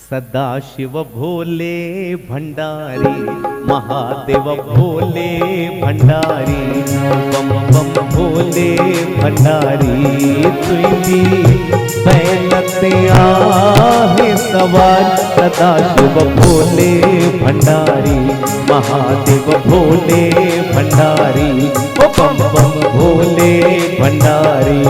सदाशिव भोले भंडारी महादेव भोले भंडारी बम बम भोले भंडारी तुझी बैनते आहे सवार सदाशिव भोले भंडारी महादेव भोले भंडारी बम बम भोले भंडारी।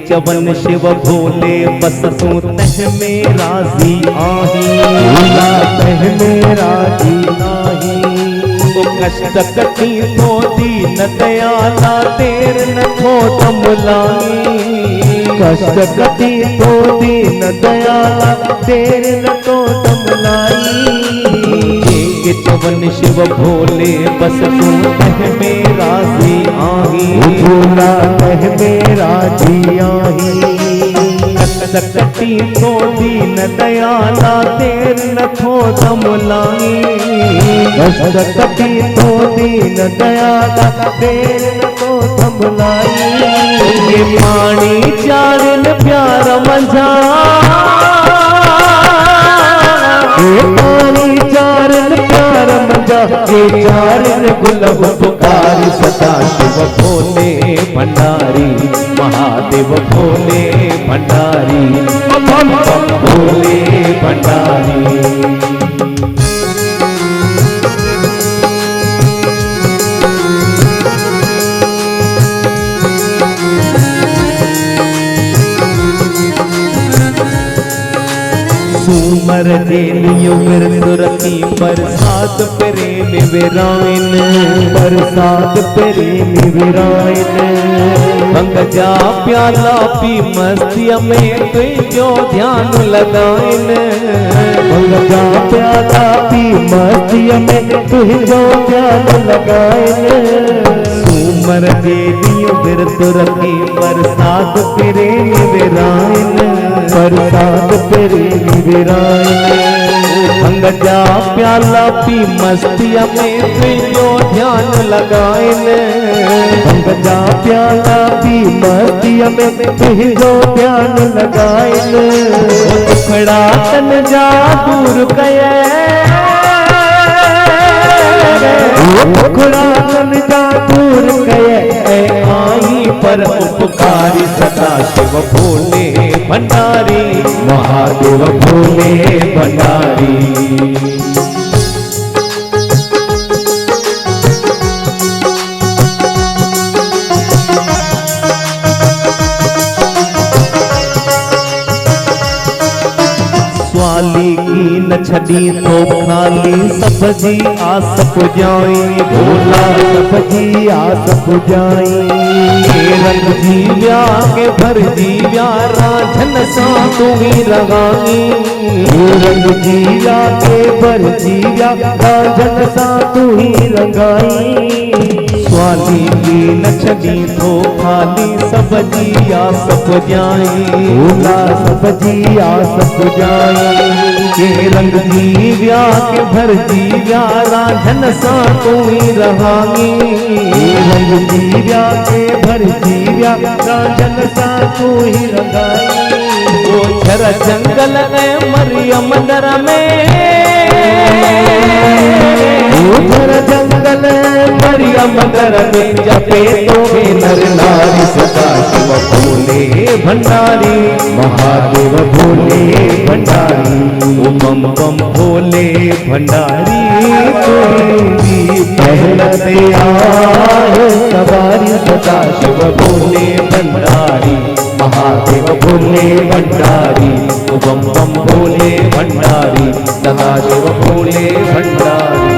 चवन शिव भोले बस तू तह में राजी आही भोला तह में राजी नाही तो कष्ट कटी तो दीन दयाला तेर न खो तमुलाई कष्ट कटी तो दीन दयाला तेर न तो तमुलाई चवन शिव भोले बस तू तह में राजी आही भोला तह में राजी आही कटी तो दीन दयाला तेर न खो तमुलाई कटी तो दीन दयाला तेर न खो तमुलाई ये पानी चारन प्यार मजा पानी चारन प्यार मजा ये चारन गुलाब पुकारी सदाशिव भोले भंडारी महादेव भोले भंडारी बम बम भोले भंडारी। सुमर जेलियो मृतुरती बरसात प्रेम विरायन बरसात प्रेम विरायन भंग जा प्याला पी मस्ती में तुझो ध्यान लगाइन भंग जा प्याला पी मस्ती में तुझो ध्यान लगाइन सुमर जेलियो मृतुरती बरसात प्रेम विरायन बरसात प्रेम विरायन भंग जा प्याला पी मस्तिया में तुझो ध्यान लगाइन भंग जा प्याला पी मस्तिया में तुझो ध्यान लगाइन दुखड़ा तन जा दूर कये दुखड़ा तन जा दूर कये आई पर उपकारी सदाशिव भोले भंडारी महादेव भोले भंडारी। स्वाली की न छड़ी तो खाली सब्जी आस पुजाई भोला सब्जी आस पुजाई रंग जीव्या के भर जीव्या राजन सा तुम्ही रगाई रंग जीव्या के भर जीव्या राजन सा तुम्ही रंगाई स्वाली की न छड़ी तो खाली सब्जी आस पुजाई भोला सब्जी आस पुजाई के रंग जीव्या के भर जीव्या राजन सा कोई रहानी रंग जीव्या के भर जीव्या राजन सा कोई रहानी वो झर जंगल में मरियम दर में झर जंगल मरियम दर में जपे तो नर नारी सदाशिव भोले भंडारी महादेव भोले भंडारी बम बम भोले भंडारी तुझी पहलते आए सवारी सदाशिव भोले भंडारी महादेव भोले भंडारी बम बम भोले भंडारी सदाशिव भोले भंडारी।